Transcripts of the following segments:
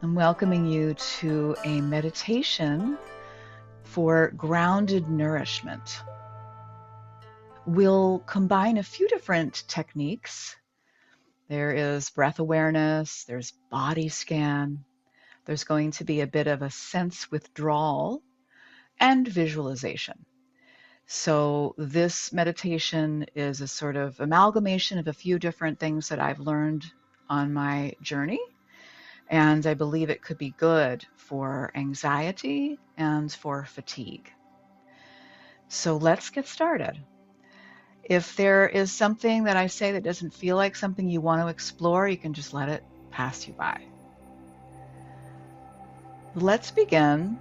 I'm welcoming you to a meditation for grounded nourishment. We'll combine a few different techniques. There is breath awareness, there's body scan, there's going to be a bit of a sense withdrawal, and visualization. So this meditation is a sort of amalgamation of a few different things that I've learned on my journey. And I believe it could be good for anxiety and for fatigue. So let's get started. If there is something that I say that doesn't feel like something you want to explore, you can just let it pass you by. Let's begin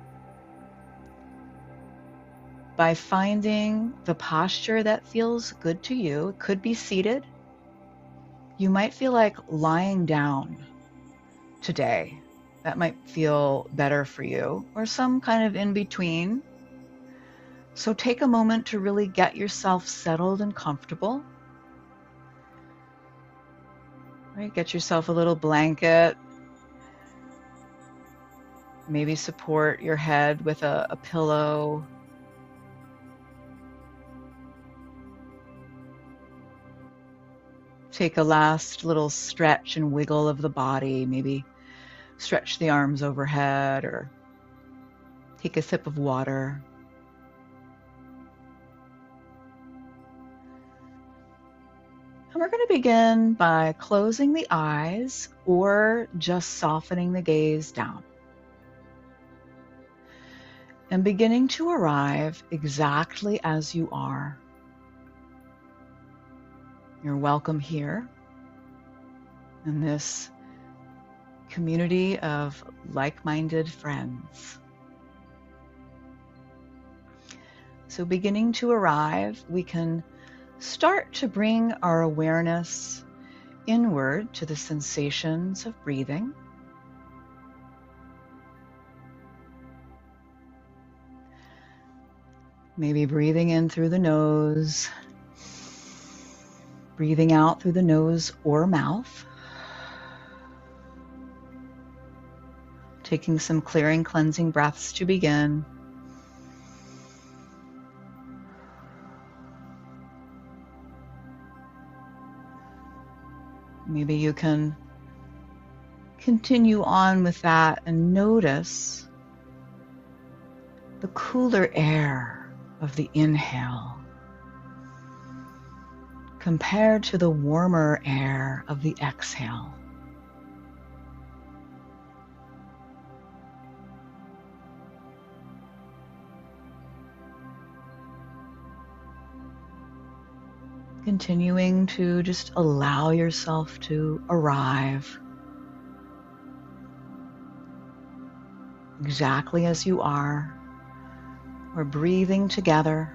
by finding the posture that feels good to you. It could be seated. You might feel like lying down today. That might feel better for you, or some kind of in between. So take a moment to really get yourself settled and comfortable. Right? Get yourself a little blanket. Maybe support your head with a pillow. Take a last little stretch and wiggle of the body. Maybe stretch the arms overhead or take a sip of water. And we're going to begin by closing the eyes or just softening the gaze down. And beginning to arrive exactly as you are. You're welcome here in this community of like-minded friends. So beginning to arrive, we can start to bring our awareness inward to the sensations of breathing. Maybe breathing in through the nose, breathing out through the nose or mouth. Taking some clearing, cleansing breaths to begin. Maybe you can continue on with that and notice the cooler air of the inhale compared to the warmer air of the exhale. Continuing to just allow yourself to arrive exactly as you are. We're breathing together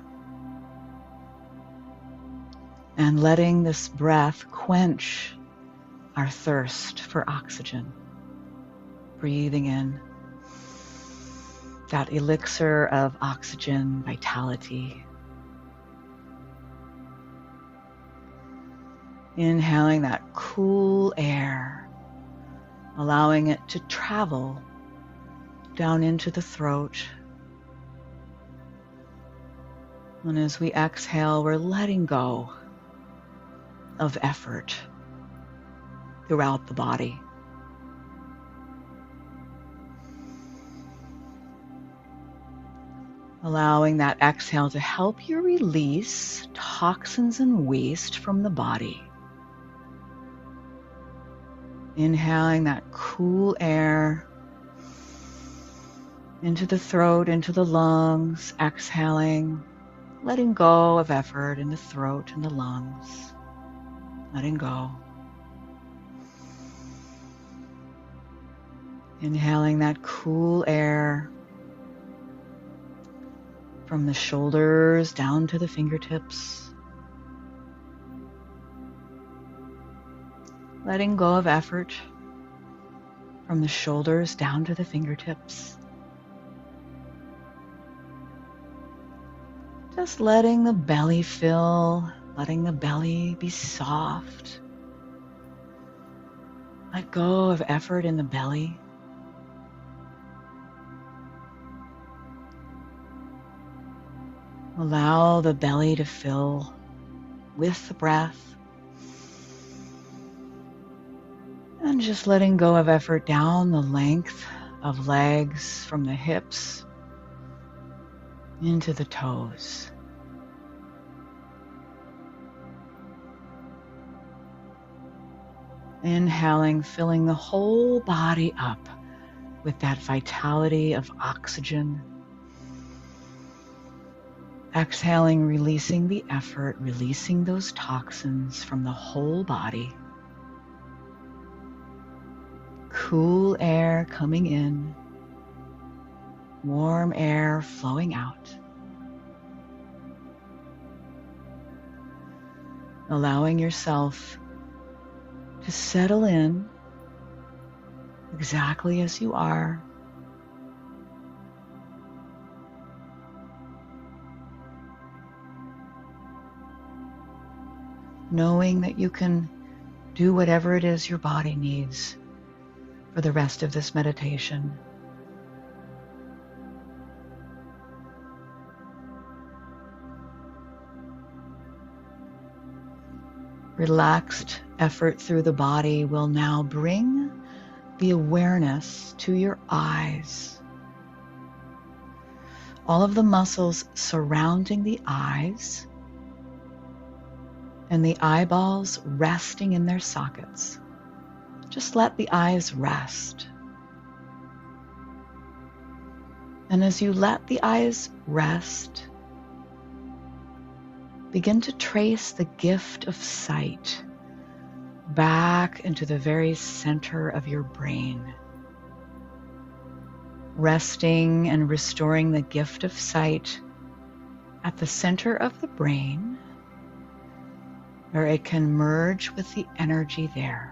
and letting this breath quench our thirst for oxygen. Breathing in that elixir of oxygen, vitality. Inhaling that cool air, allowing it to travel down into the throat. And as we exhale, we're letting go of effort throughout the body. Allowing that exhale to help you release toxins and waste from the body. Inhaling that cool air into the throat, into the lungs. Exhaling, letting go of effort in the throat and the lungs. Letting go. Inhaling that cool air from the shoulders down to the fingertips. Letting go of effort from the shoulders down to the fingertips. Just letting the belly fill, letting the belly be soft. Let go of effort in the belly. Allow the belly to fill with the breath. And just letting go of effort down the length of legs from the hips into the toes. Inhaling, filling the whole body up with that vitality of oxygen. Exhaling, releasing the effort, releasing those toxins from the whole body. Cool air coming in, warm air flowing out. Allowing yourself to settle in exactly as you are. Knowing that you can do whatever it is your body needs for the rest of this meditation. Relaxed effort through the body will now bring the awareness to your eyes. All of the muscles surrounding the eyes and the eyeballs resting in their sockets. Just let the eyes rest. And as you let the eyes rest, begin to trace the gift of sight back into the very center of your brain. Resting and restoring the gift of sight at the center of the brain, where it can merge with the energy there.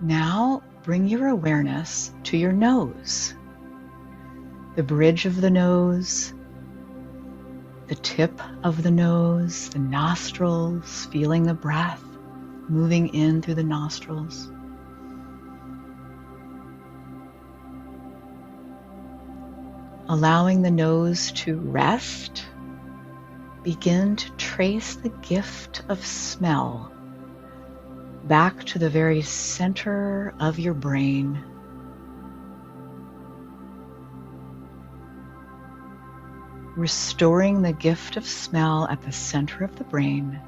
Now bring your awareness to your nose, the bridge of the nose, the tip of the nose, the nostrils, feeling the breath moving in through the nostrils. Allowing the nose to rest, begin to trace the gift of smell back to the very center of your brain. Restoring the gift of smell at the center of the brain,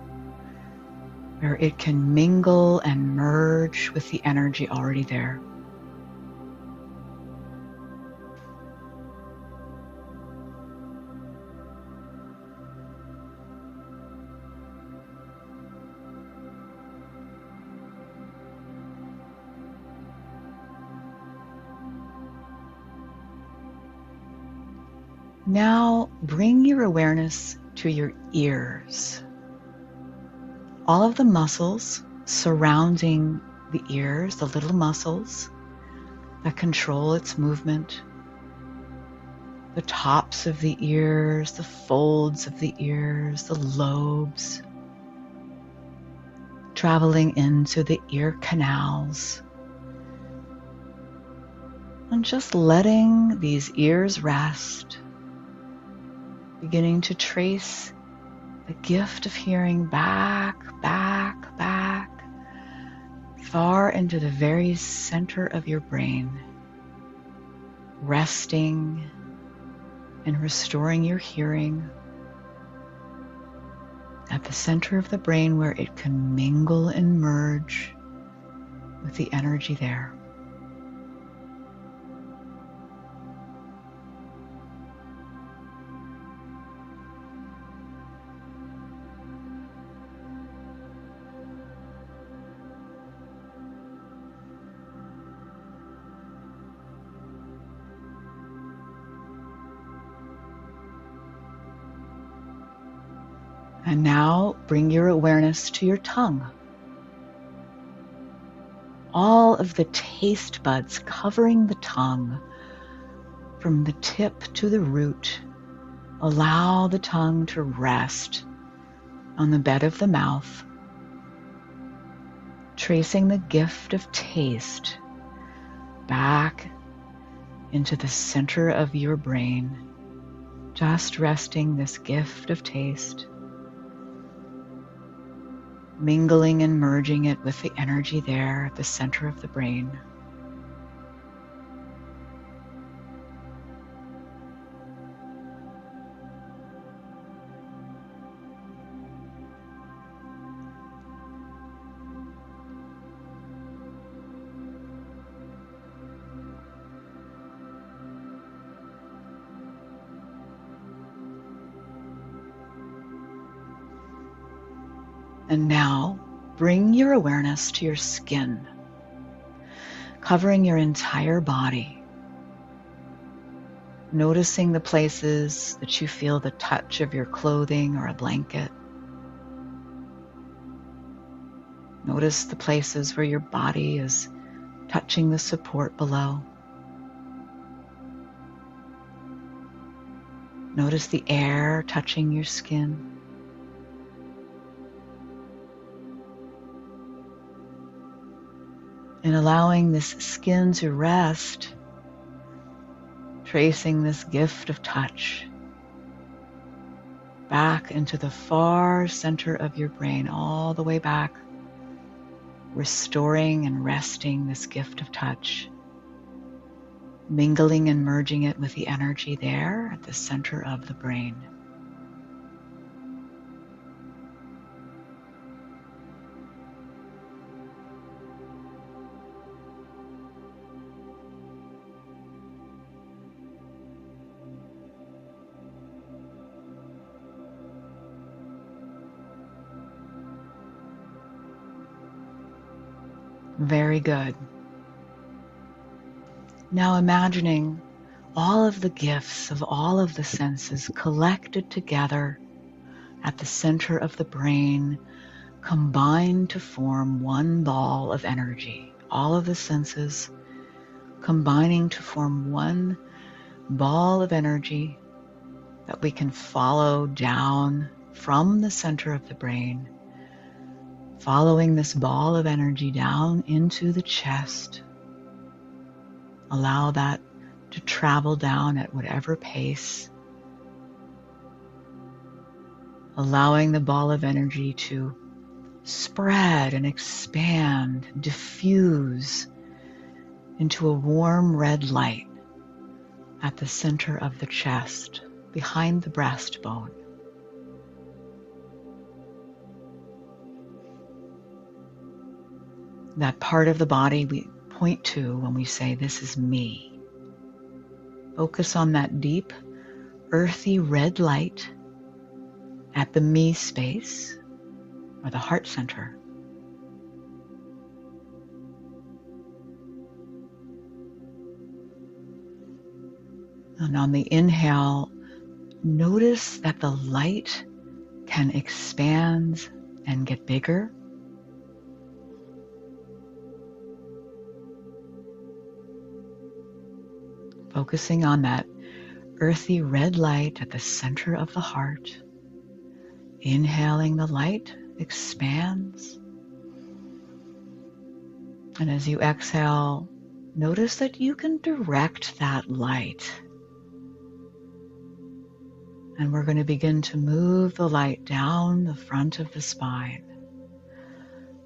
where it can mingle and merge with the energy already there. Now bring your awareness to your ears. All of the muscles surrounding the ears, the little muscles that control its movement, the tops of the ears, the folds of the ears, the lobes, traveling into the ear canals, and just letting these ears rest. Beginning to trace the gift of hearing back, far into the very center of your brain, resting and restoring your hearing at the center of the brain, where it can mingle and merge with the energy there. And now bring your awareness to your tongue. all of the taste buds covering the tongue from the tip to the root. Allow the tongue to rest on the bed of the mouth, tracing the gift of taste back into the center of your brain, just resting this gift of taste, mingling and merging it with the energy there at the center of the brain. And now bring your awareness to your skin, covering your entire body, noticing the places that you feel the touch of your clothing or a blanket. Notice the places where your body is touching the support below. Notice the air touching your skin. And allowing this skin to rest, tracing this gift of touch back into the far center of your brain, all the way back, restoring and resting this gift of touch, mingling and merging it with the energy there at the center of the brain. Very good. Now imagining all of the gifts of all of the senses collected together at the center of the brain, combined to form one ball of energy. All of the senses combining to form one ball of energy that we can follow down from the center of the brain, following this ball of energy down into the chest. Allow that to travel down at whatever pace, allowing the ball of energy to spread and expand, diffuse into a warm red light at the center of the chest, behind the breastbone. That part of the body we point to when we say, "This is me." Focus on that deep, earthy red light at the me space, or the heart center. And on the inhale, notice that the light can expand and get bigger. Focusing on that earthy red light at the center of the heart. Inhaling, the light expands. And as you exhale, notice that you can direct that light. And we're going to begin to move the light down the front of the spine.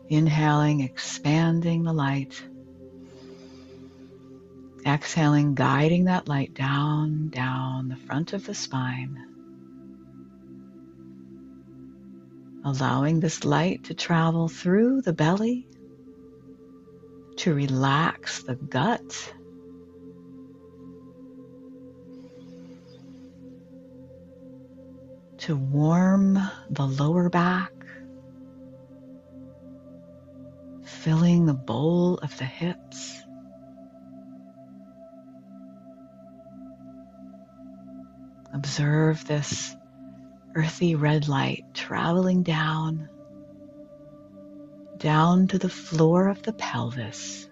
Inhaling, expanding the light. Exhaling, guiding that light down the front of the spine. Allowing this light to travel through the belly, to relax the gut, to warm the lower back, filling the bowl of the hips. Observe this earthy red light traveling down, down to the floor of the pelvis,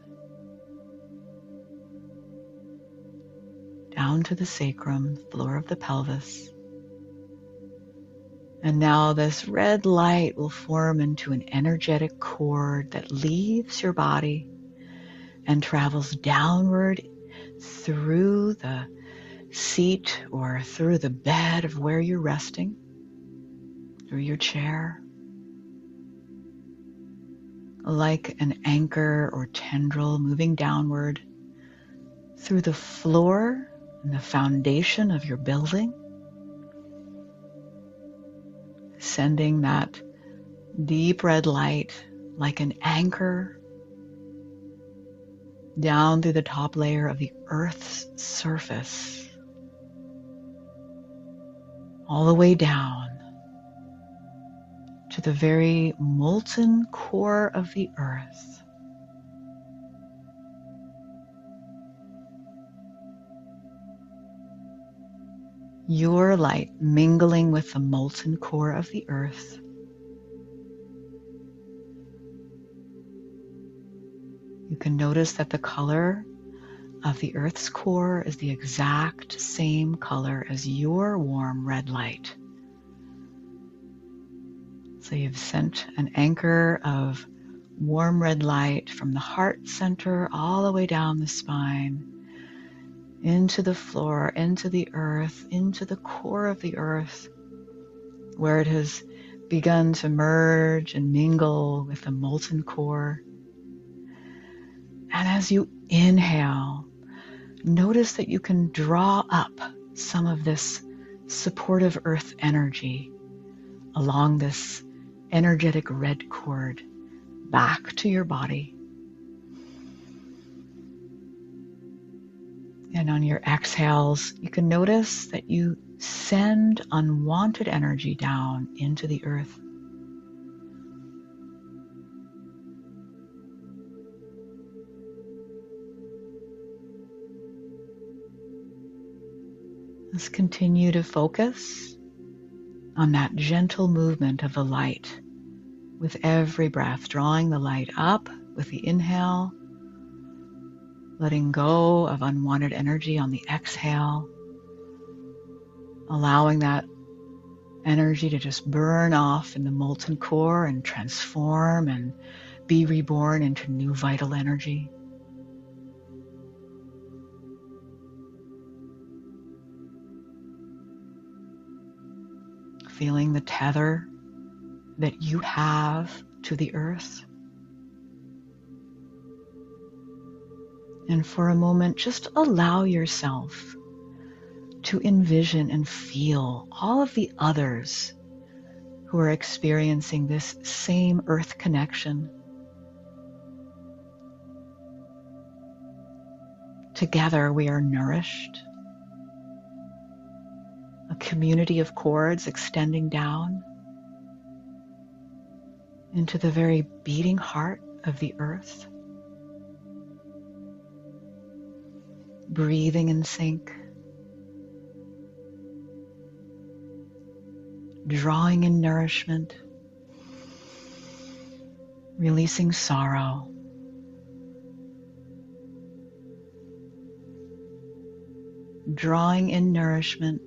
down to the sacrum, floor of the pelvis. And now this red light will form into an energetic cord that leaves your body and travels downward through the seat or through the bed of where you're resting, through your chair, like an anchor or tendril moving downward through the floor and the foundation of your building, sending that deep red light like an anchor down through the top layer of the Earth's surface, all the way down to the very molten core of the Earth. Your light mingling with the molten core of the Earth. You can notice that the color of the Earth's core is the exact same color as your warm red light. So you've sent an anchor of warm red light from the heart center all the way down the spine, into the floor, into the earth, into the core of the earth, where it has begun to merge and mingle with the molten core. And as you inhale, notice that you can draw up some of this supportive earth energy along this energetic red cord back to your body. And on your exhales, you can notice that you send unwanted energy down into the earth. Let's continue to focus on that gentle movement of the light with every breath, drawing the light up with the inhale, letting go of unwanted energy on the exhale, allowing that energy to just burn off in the molten core and transform and be reborn into new vital energy. Feeling the tether that you have to the earth. And for a moment, just allow yourself to envision and feel all of the others who are experiencing this same earth connection. Together we are nourished. A community of cords extending down into the very beating heart of the earth. Breathing in sync. Drawing in nourishment. Releasing sorrow. Drawing in nourishment.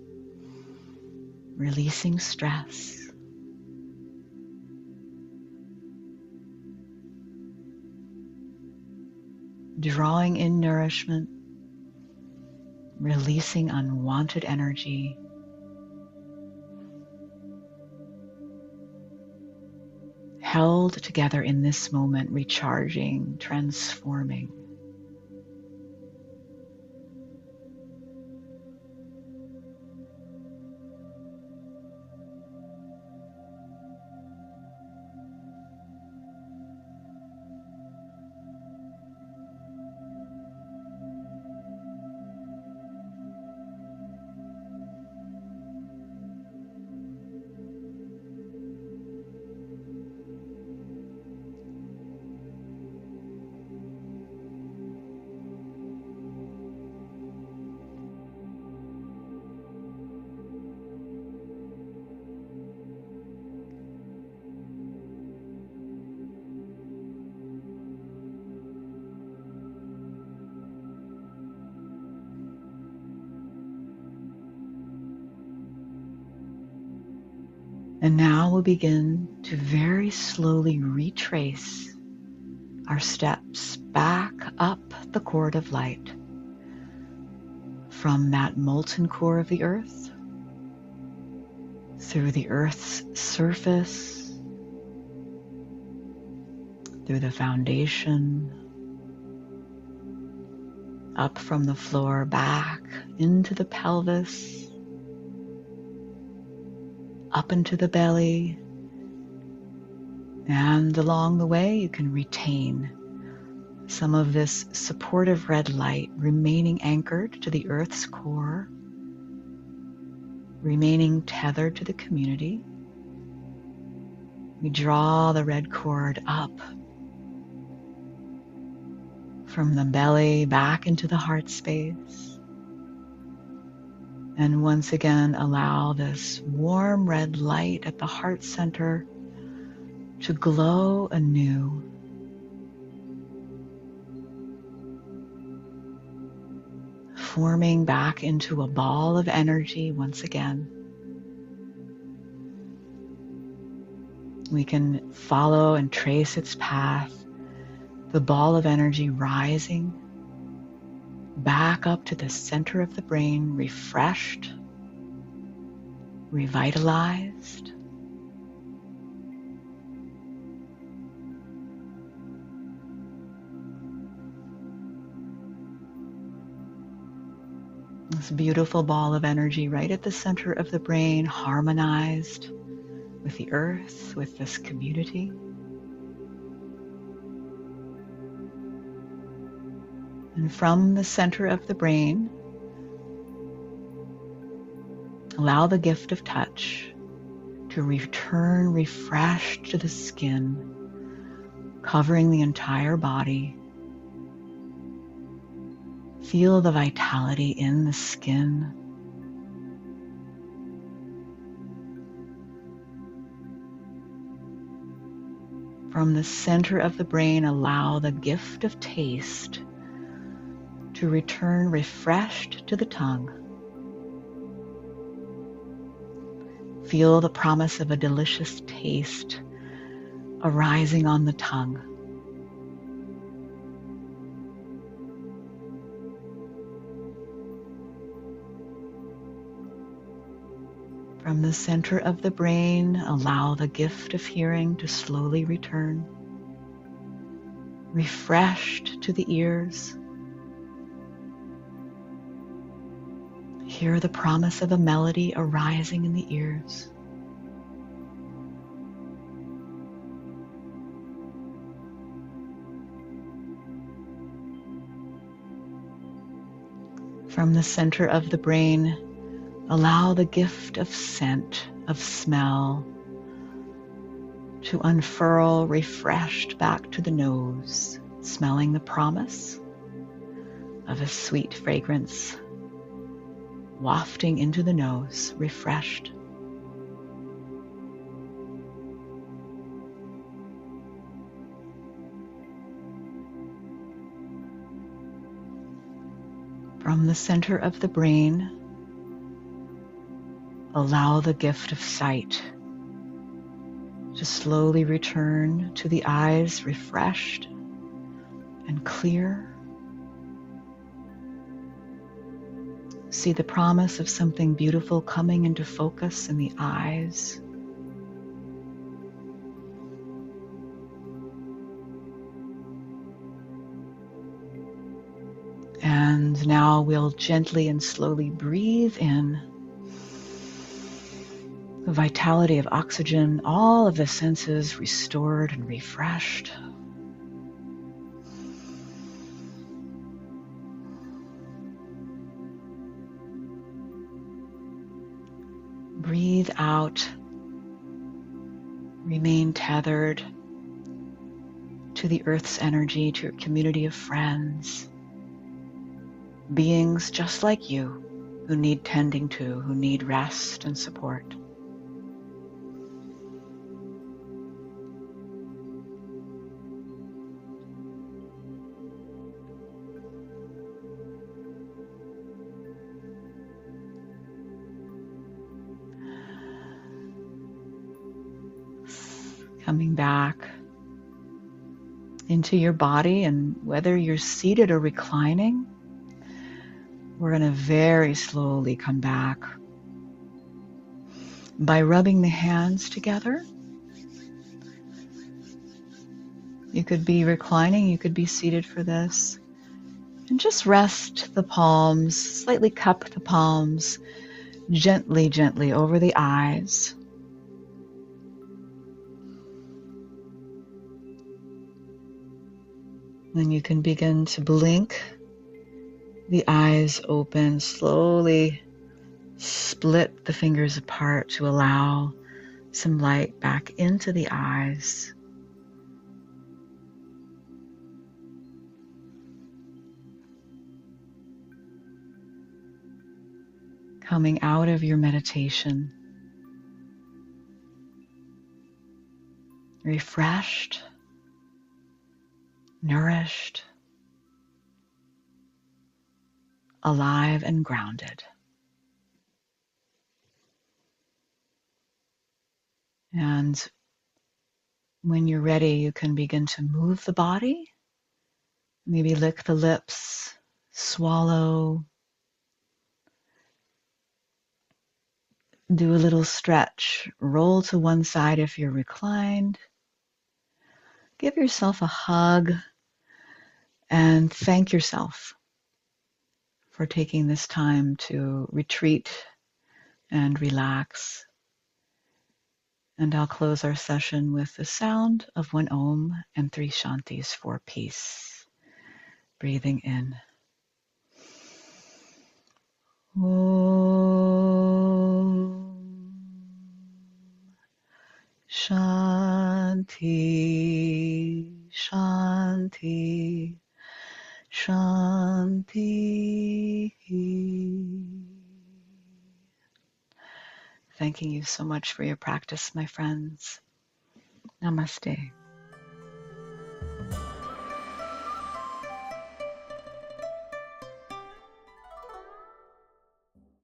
Releasing stress. Drawing in nourishment, releasing unwanted energy. Held together in this moment, recharging, transforming. And now we'll begin to very slowly retrace our steps back up the cord of light from that molten core of the earth, through the earth's surface, through the foundation, up from the floor, back into the pelvis, up into the belly, and along the way you can retain some of this supportive red light remaining anchored to the earth's core, remaining tethered to the community. We draw the red cord up from the belly back into the heart space. And once again, allow this warm red light at the heart center to glow anew. Forming back into a ball of energy once again. We can follow and trace its path, the ball of energy rising back up to the center of the brain, refreshed, revitalized. This beautiful ball of energy right at the center of the brain, harmonized with the earth, with this community. And from the center of the brain, allow the gift of touch to return refreshed to the skin, covering the entire body. Feel the vitality in the skin. From the center of the brain, allow the gift of taste to return refreshed to the tongue. Feel the promise of a delicious taste arising on the tongue. From the center of the brain, allow the gift of hearing to slowly return, refreshed to the ears. Hear the promise of a melody arising in the ears. From the center of the brain, allow the gift of scent, of smell, to unfurl refreshed back to the nose, smelling the promise of a sweet fragrance wafting into the nose, refreshed. From the center of the brain, allow the gift of sight to slowly return to the eyes, refreshed and clear. See the promise of something beautiful coming into focus in the eyes. And now we'll gently and slowly breathe in the vitality of oxygen, all of the senses restored and refreshed. Breathe out, remain tethered to the earth's energy, to your community of friends, beings just like you who need tending to, who need rest and support. Coming back into your body, and whether you're seated or reclining, we're going to very slowly come back by rubbing the hands together. You could be reclining, you could be seated for this. And just rest the palms, slightly cup the palms, gently, gently over the eyes. Then you can begin to blink the eyes open, slowly split the fingers apart to allow some light back into the eyes. Coming out of your meditation, refreshed, nourished, alive and grounded. And when you're ready, you can begin to move the body, maybe lick the lips, swallow, do a little stretch, roll to one side if you're reclined. Give yourself a hug and thank yourself for taking this time to retreat and relax. And I'll close our session with the sound of 1 Om and 3 Shantis for peace. Breathing in. Om Shanti, Shanti, Shanti. Thanking you so much for your practice, my friends. Namaste.